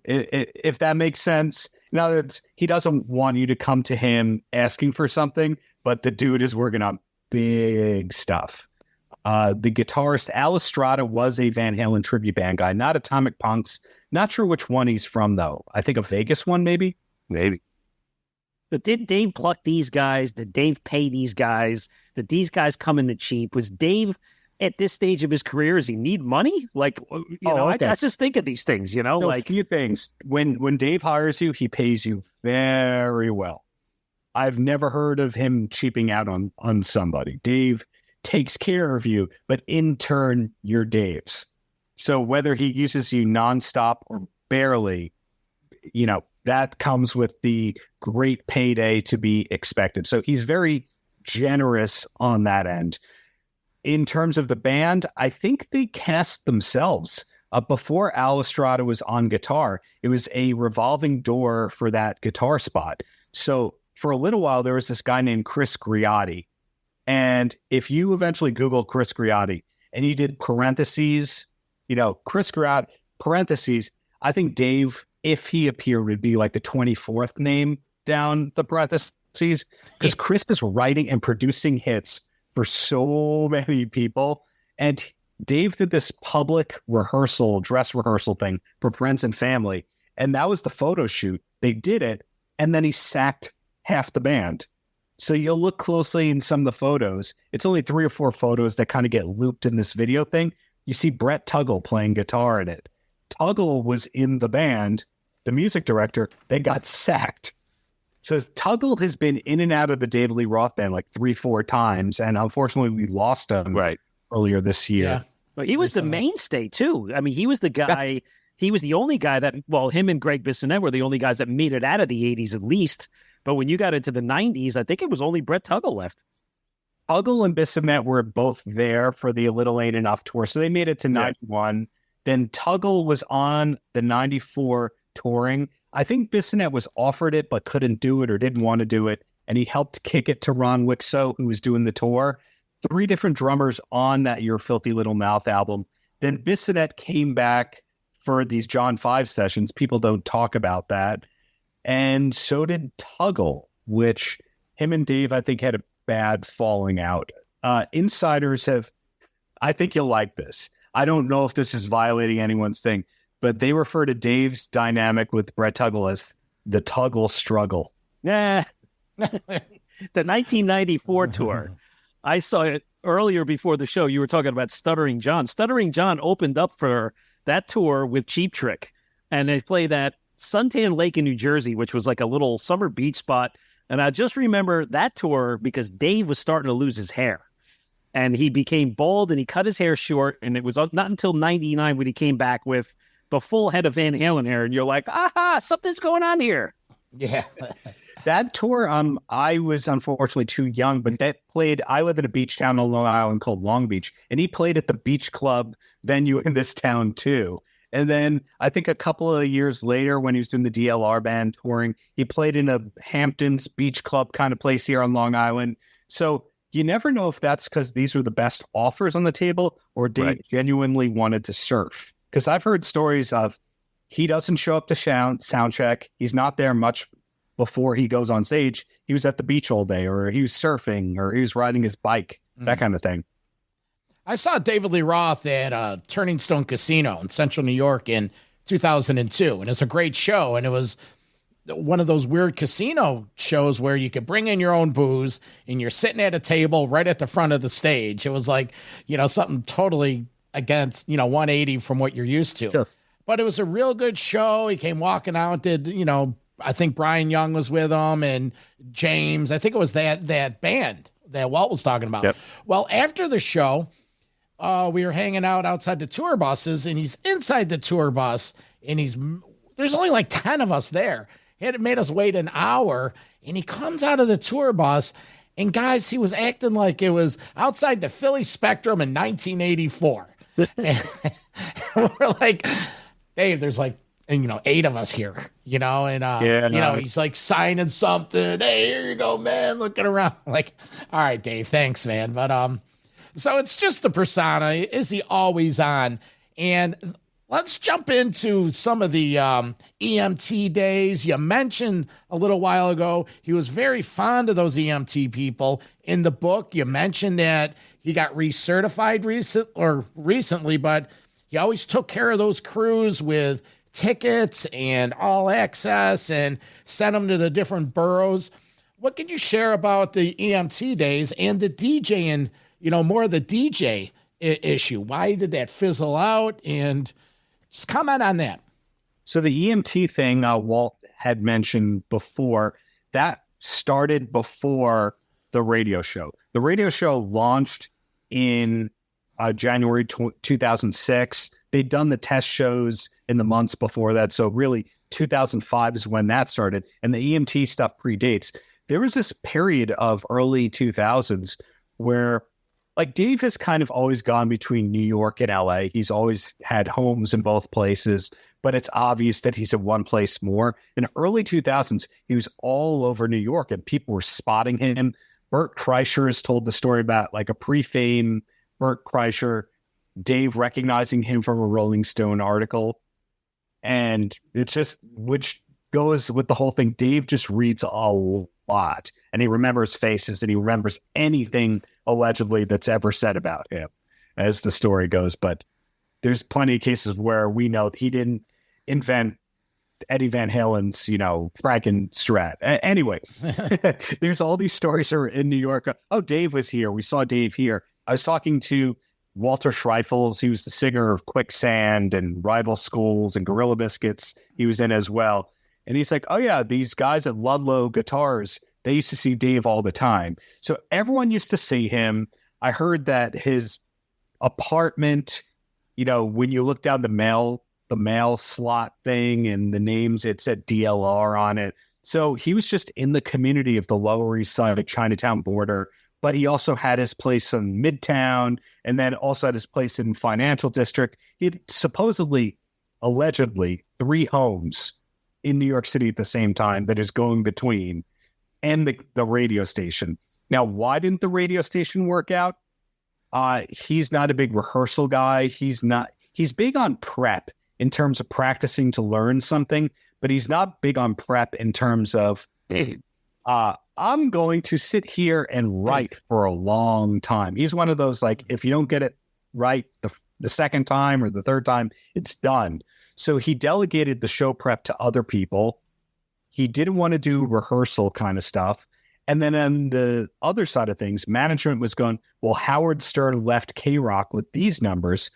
If that makes sense. In other words, he doesn't want you to come to him asking for something, but the dude is working on big stuff. The guitarist Al Estrada was a Van Halen tribute band guy, not Atomic Punks. Not sure which one he's from, though. I think a Vegas one, maybe? Maybe. But did Dave pluck these guys? Did Dave pay these guys? Did these guys come in the cheap? Was Dave, at this stage of his career, does he need money? Like, I just think of these things, A few things. When Dave hires you, he pays you very well. I've never heard of him cheaping out on somebody. Dave takes care of you, but in turn, you're Dave's. So whether he uses you nonstop or barely, that comes with the great payday to be expected. So he's very generous on that end. In terms of the band, I think they cast themselves. Before Al Estrada was on guitar, it was a revolving door for that guitar spot. So for a little while, there was this guy named Chris Griotti. And if you eventually Google Chris Griotti and you did parentheses, Chris Griotti, parentheses, I think Dave, if he appeared, would be like the 24th name down the parentheses, because Chris is writing and producing hits for so many people. And Dave did this public dress rehearsal thing for friends and family. And that was the photo shoot. They did it. And then he sacked half the band. So you'll look closely in some of the photos. It's only 3 or 4 photos that kind of get looped in this video thing. You see Brett Tuggle playing guitar in it. Tuggle was in the band, the music director. They got sacked. So Tuggle has been in and out of the David Lee Roth band like 3-4 times. And unfortunately, we lost him earlier this year. Yeah. But he was the mainstay, too. I mean, he was the guy. Yeah. He was the only guy that, him and Greg Bissonette were the only guys that made it out of the 80s at least. But when you got into the 90s, I think it was only Brett Tuggle left. Tuggle and Bissonette were both there for the A Little Ain't Enough tour. So they made it to 91. Then Tuggle was on the 94 touring. I think Bissonette was offered it, but couldn't do it or didn't want to do it. And he helped kick it to Ron Wixow, who was doing the tour. 3 different drummers on that Your Filthy Little Mouth album. Then Bissonette came back for these John 5 sessions. People don't talk about that. And so did Tuggle, which him and Dave, I think, had a bad falling out. Insiders I think you'll like this. I don't know if this is violating anyone's thing, but they refer to Dave's dynamic with Brett Tuggle as the Tuggle struggle. Yeah. The 1994 tour. I saw it earlier before the show. You were talking about Stuttering John. Stuttering John opened up for that tour with Cheap Trick. And they played at Suntan Lake in New Jersey, which was like a little summer beach spot. And I just remember that tour because Dave was starting to lose his hair. And he became bald and he cut his hair short. And it was not until 99 when he came back with the full head of Van Halen hair. And you're like, aha, something's going on here. Yeah. That tour, I was unfortunately too young, but I live in a beach town on Long Island called Long Beach. And he played at the Beach Club venue in this town too. And then I think a couple of years later when he was in the DLR band touring, he played in a Hamptons Beach Club kind of place here on Long Island. So you never know if that's because these were the best offers on the table or Dave genuinely wanted to surf. Because I've heard stories of he doesn't show up to sound check. He's not there much before he goes on stage. He was at the beach all day, or he was surfing, or he was riding his bike, that kind of thing. I saw David Lee Roth at Turning Stone Casino in Central New York in 2002, and it's a great show, and it was one of those weird casino shows where you could bring in your own booze, and you're sitting at a table right at the front of the stage. It was like, something totally against, 180 from what you're used to. Sure. But it was a real good show. He came walking out, did, I think Brian Young was with him and James. I think it was that band that Walt was talking about. Yep. Well, after the show, we were hanging out outside the tour buses, and he's inside the tour bus, and there's only like 10 of us there. He had made us wait an hour, and he comes out of the tour bus, and guys, he was acting like it was outside the Philly Spectrum in 1984. And we're like, Dave, there's like, 8 of us here, and, he's like signing something. Hey, here you go, man. Looking around like, all right, Dave, thanks, man. But, so it's just the persona. Is he always on? And let's jump into some of the EMT days. You mentioned a little while ago he was very fond of those EMT people. In the book, you mentioned that he got recertified recently, but he always took care of those crews with tickets and all access and sent them to the different boroughs. What could you share about the EMT days and the DJing, more of the DJ issue? Why did that fizzle out? And just comment on that. So the EMT thing Walt had mentioned before, that started before the radio show. The radio show launched in January 2006. They'd done the test shows in the months before that. So really 2005 is when that started. And the EMT stuff predates. There was this period of early 2000s where like Dave has kind of always gone between New York and LA. He's always had homes in both places, but it's obvious that he's in one place more. In early 2000s, he was all over New York and people were spotting him. Bert Kreischer has told the story about like a pre-fame Bert Kreischer, Dave recognizing him from a Rolling Stone article. And it's just, which goes with the whole thing. Dave just reads a lot and he remembers faces and he remembers anything allegedly that's ever said about him as the story goes. But there's plenty of cases where we know he didn't invent Eddie Van Halen's, Frankenstrat. Anyway, there's all these stories that are in New York. Oh, Dave was here. We saw Dave here. I was talking to Walter Schreifels. He was the singer of Quicksand and Rival Schools and Gorilla Biscuits. He was in as well. And he's like, oh, yeah, these guys at Ludlow Guitars, they used to see Dave all the time. So everyone used to see him. I heard that his apartment, when you look down the mail slot thing and the names, it said DLR on it. So he was just in the community of the Lower East Side of Chinatown border. But he also had his place in Midtown and then also had his place in Financial District. He had supposedly, allegedly, 3 homes in New York City at the same time that is going between and the radio station. Now, why didn't the radio station work out? He's not a big rehearsal guy. He's big on prep in terms of practicing to learn something, but he's not big on prep in terms of, I'm going to sit here and write for a long time. He's one of those, like, if you don't get it right the second time or the third time, it's done. So he delegated the show prep to other people. He didn't want to do rehearsal kind of stuff. And then on the other side of things, management was going, well, Howard Stern left K-Rock with these numbers.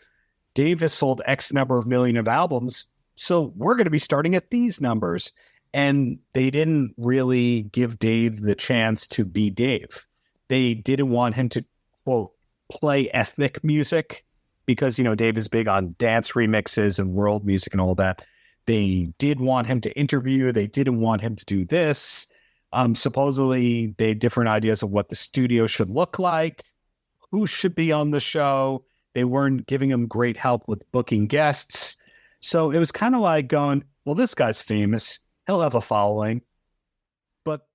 Dave has sold X number of million of albums, so we're going to be starting at these numbers. And they didn't really give Dave the chance to be Dave. They didn't want him to, quote, play ethnic music because, Dave is big on dance remixes and world music and all that. They did want him to interview. They didn't want him to do this. Supposedly, they had different ideas of what the studio should look like, who should be on the show. They weren't giving him great help with booking guests. So it was kind of like going, well, this guy's famous. He'll have a following. But,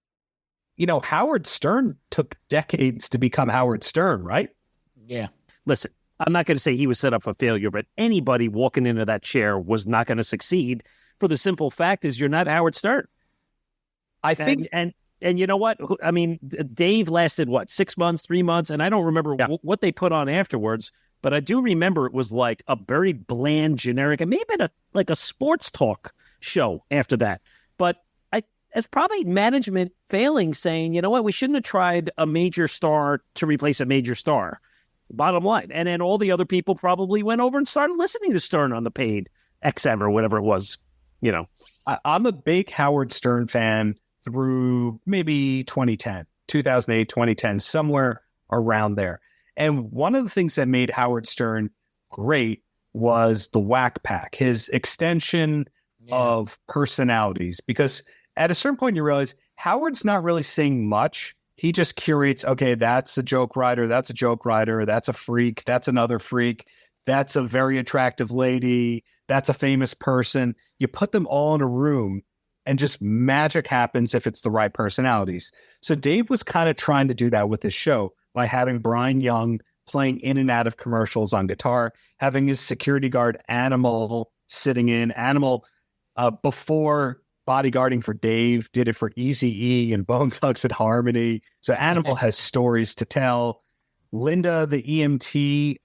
Howard Stern took decades to become Howard Stern, right? Yeah. Listen, I'm not going to say he was set up for failure, but anybody walking into that chair was not going to succeed for the simple fact is you're not Howard Stern. I think... And you know what? I mean, Dave lasted, 6 months, 3 months? And I don't remember what they put on afterwards, but I do remember it was like a very bland, generic, and maybe a sports talk show after that. But it's probably management failing, saying, you know what, we shouldn't have tried a major star to replace a major star. Bottom line. And then all the other people probably went over and started listening to Stern on the paid. XM or whatever it was, you know. I'm a big Howard Stern fan through maybe 2010, 2008, 2010, somewhere around there. And one of the things that made Howard Stern great was the Whack Pack, his extension of personalities. Because at a certain point, you realize Howard's not really saying much. He just curates, okay, that's a joke writer, that's a joke writer, that's a freak, that's another freak, that's a very attractive lady, that's a famous person. You put them all in a room and just magic happens if it's the right personalities. So Dave was kind of trying to do that with his show by having Brian Young playing in and out of commercials on guitar, having his security guard Animal sitting in. Animal, before bodyguarding for Dave, did it for Eazy-E and Bone Thugs and Harmony. So Animal has stories to tell. Linda, the EMT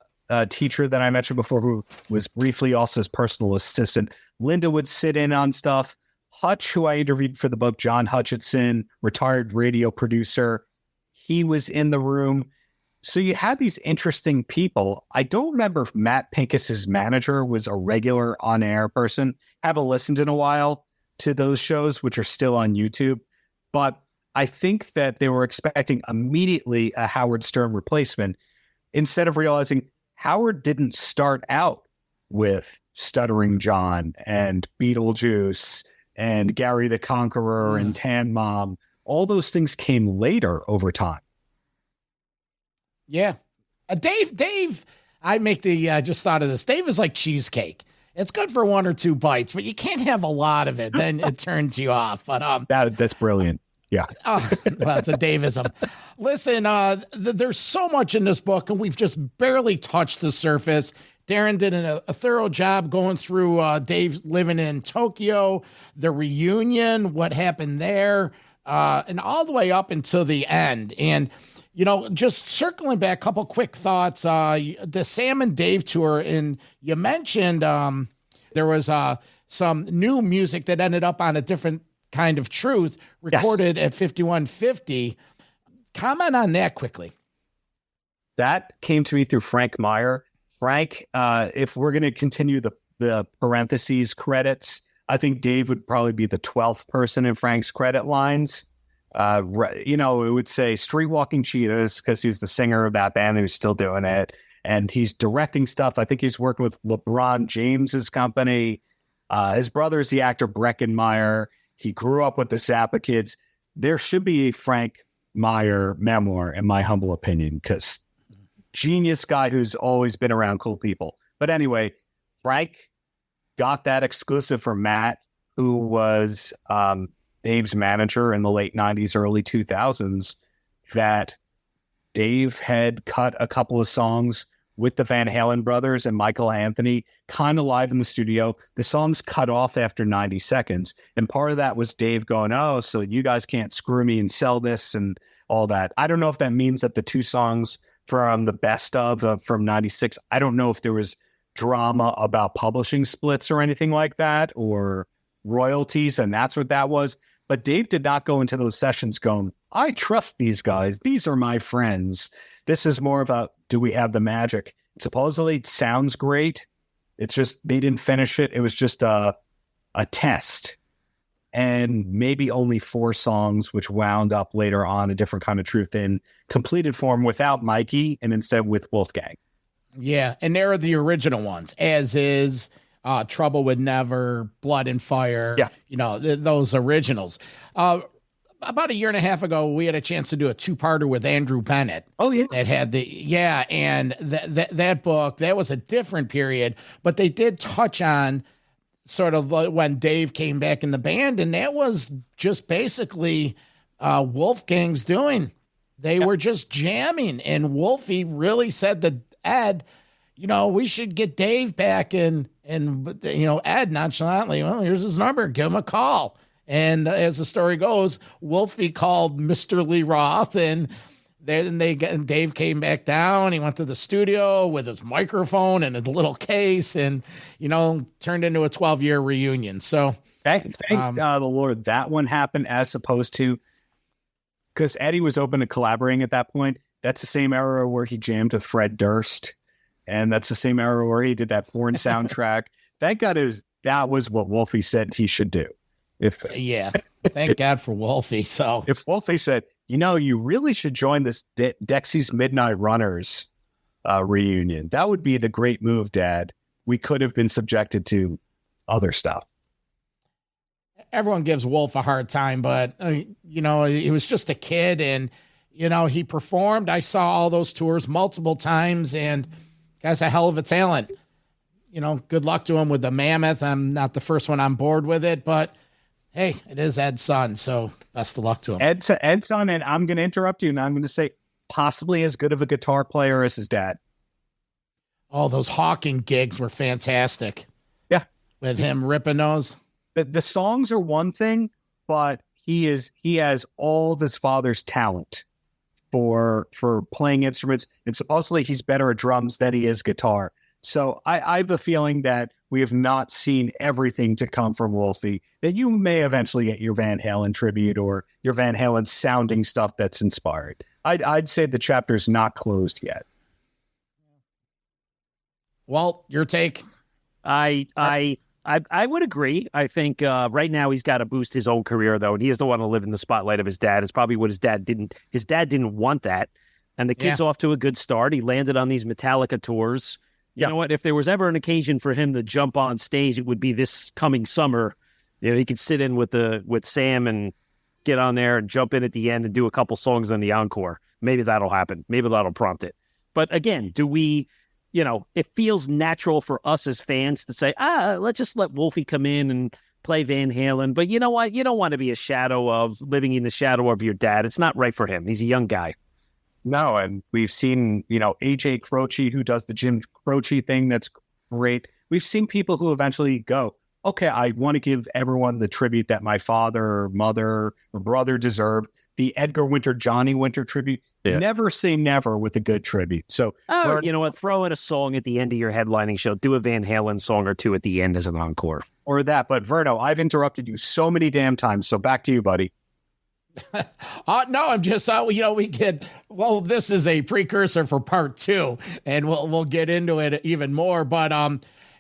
teacher that I mentioned before, who was briefly also his personal assistant, Linda would sit in on stuff. Hutch, who I interviewed for the book, John Hutchinson, retired radio producer, he was in the room. So you had these interesting people. I don't remember if Matt Pincus's manager was a regular on-air person. Haven't listened in a while to those shows, which are still on YouTube. But I think that they were expecting immediately a Howard Stern replacement, instead of realizing Howard didn't start out with Stuttering John and Beetlejuice and Gary the Conqueror and Tan Mom. All those things came later over time. Yeah. Dave, I make the, just thought of this. Dave is like cheesecake. It's good for one or two bites, but you can't have a lot of it. Then it turns you off. But that's brilliant. Yeah. Well, it's a Davism. Listen, there's so much in this book, and we've just barely touched the surface. Darren did a thorough job going through Dave living in Tokyo, the reunion, what happened there, and all the way up until the end. And, you know, just circling back, a couple quick thoughts. The Sam and Dave tour, and you mentioned there was some new music that ended up on A Different Kind of Truth, recorded at 5150. Comment on that quickly. That came to me through Frank Meyer. Frank, if we're going to continue the parentheses credits, I think Dave would probably be the 12th person in Frank's credit lines. You know, it would say Street Walking Cheetahs, because he's the singer of that band who's still doing it. And he's directing stuff. I think he's working with LeBron James's company. His brother's the actor Breckin Meyer. He grew up with the Zappa Kids. There should be a Frank Meyer memoir, in my humble opinion, because genius guy who's always been around cool people. But anyway, Frank got that exclusive from Matt, who was Dave's manager in the late 90s, early 2000s, that Dave had cut a couple of songs with the Van Halen brothers and Michael Anthony, kind of live in the studio. The songs cut off after 90 seconds. And part of that was Dave going, oh, so you guys can't screw me and sell this and all that. I don't know if that means that the two songs from the best of from 96, I don't know if there was drama about publishing splits or anything like that, or royalties, and that's what that was. But Dave did not go into those sessions going, I trust these guys. These are my friends. This is more about, do we have the magic? Supposedly it sounds great. It's just, they didn't finish it. It was just a test. And maybe only 4 songs, which wound up later on A Different Kind of Truth in completed form without Mikey and instead with Wolfgang. Yeah, and there are the original ones, As Is, Trouble With Never, Blood and Fire. Yeah. You know, those originals. About a year and a half ago, we had a chance to do a 2-parter with Andrew Bennett. Oh, yeah. That had and that book, that was a different period, but they did touch on sort of when Dave came back in the band, and that was just basically Wolfgang's doing. They were just jamming, and Wolfie really said to Ed, you know, we should get Dave back, and you know, Ed nonchalantly, well, here's his number, give him a call. And as the story goes, Wolfie called Mr. Lee Roth, and Dave came back down. He went to the studio with his microphone and a little case, and, you know, turned into a 12-year reunion. So thank the Lord that one happened, as opposed to, because Eddie was open to collaborating at that point. That's the same era where he jammed with Fred Durst, and that's the same era where he did that porn soundtrack. Thank God it was that was what Wolfie said he should do. Yeah, thank God for Wolfie. So if Wolfie said, you really should join this Dexy's Midnight Runners reunion, that would be the great move, Dad. We could have been subjected to other stuff. Everyone gives Wolf a hard time, but, he was just a kid and, he performed. I saw all those tours multiple times and guy's a hell of a talent. Good luck to him with the Mammoth. I'm not the first one on board with it, but hey, it is Ed's son, so best of luck to him. Ed's son, and I'm going to interrupt you, and I'm going to say possibly as good of a guitar player as his dad. Oh, those Hawking gigs were fantastic. Yeah. With him ripping those. The songs are one thing, but he has all of his father's talent for playing instruments, and supposedly he's better at drums than he is guitar. So I have a feeling that we have not seen everything to come from Wolfie, that you may eventually get your Van Halen tribute or your Van Halen sounding stuff that's inspired. I'd say the chapter's not closed yet. Walt, your take? I would agree. I think right now he's got to boost his own career, though, and he doesn't want to live in the spotlight of his dad. It's probably what his dad didn't. His dad didn't want that, and the kid's off to a good start. He landed on these Metallica tours. You know what? If there was ever an occasion for him to jump on stage, it would be this coming summer. He could sit in with Sam and get on there and jump in at the end and do a couple songs on the encore. Maybe that'll happen. Maybe that'll prompt it. But again, do we? It feels natural for us as fans to say, let's just let Wolfie come in and play Van Halen. But you know what? You don't want to be living in the shadow of your dad. It's not right for him. He's a young guy. No, and we've seen, AJ Croce, who does the Jim Croce thing. That's great. We've seen people who eventually go, okay, I want to give everyone the tribute that my father or mother or brother deserved. The Edgar Winter, Johnny Winter tribute. Yeah. Never say never with a good tribute. So, you know what? Throw in a song at the end of your headlining show. Do a Van Halen song or two at the end as an encore. Or that. But Verno, I've interrupted you so many damn times. So back to you, buddy. No, I'm just, this is a precursor for part 2, and we'll get into it even more. But,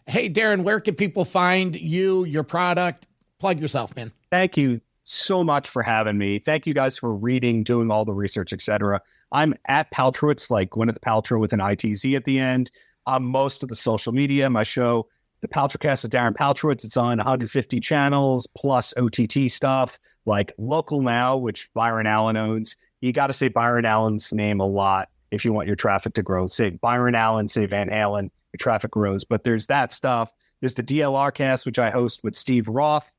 hey, Darren, where can people find you, your product? Plug yourself, man. Thank you so much for having me. Thank you guys for reading, doing all the research, etc. I'm at Paltrowitz, like Gwyneth Paltrow with an ITZ at the end. Most of the social media, my show, The Paltrowcast with Darren Paltrowitz, it's on 150 channels, plus OTT stuff, like Local Now, which Byron Allen owns. You got to say Byron Allen's name a lot if you want your traffic to grow. Say Byron Allen, say Van Halen, your traffic grows. But there's that stuff. There's the DLR cast, which I host with Steve Roth.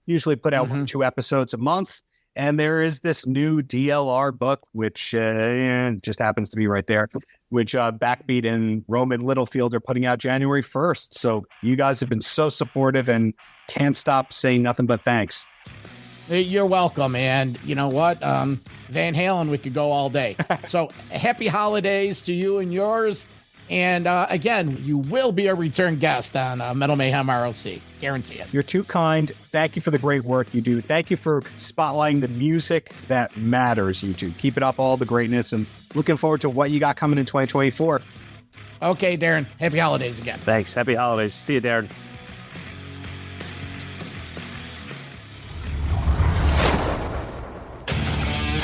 Usually put out 1 or 2 episodes a month. And there is this new DLR book, which just happens to be right there, which Backbeat and Roman Littlefield are putting out January 1st. So you guys have been so supportive and can't stop saying nothing but thanks. You're welcome. And you know what? Van Halen, we could go all day. So happy holidays to you and yours. And again, you will be a return guest on Metal Mayhem ROC. Guarantee it. You're too kind. Thank you for the great work you do. Thank you for spotlighting the music that matters, you two. Keep it up, all the greatness, and looking forward to what you got coming in 2024. Okay, Darren. Happy holidays again. Thanks. Happy holidays. See you, Darren.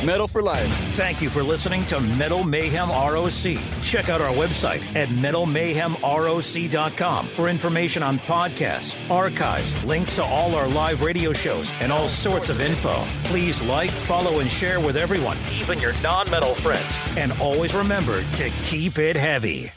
Metal for life. Thank you for listening to Metal Mayhem ROC. Check out our website at metalmayhemroc.com for information on podcasts, archives, links to all our live radio shows, and all sorts of info. Please like, follow, and share with everyone, even your non-metal friends. And always remember to keep it heavy.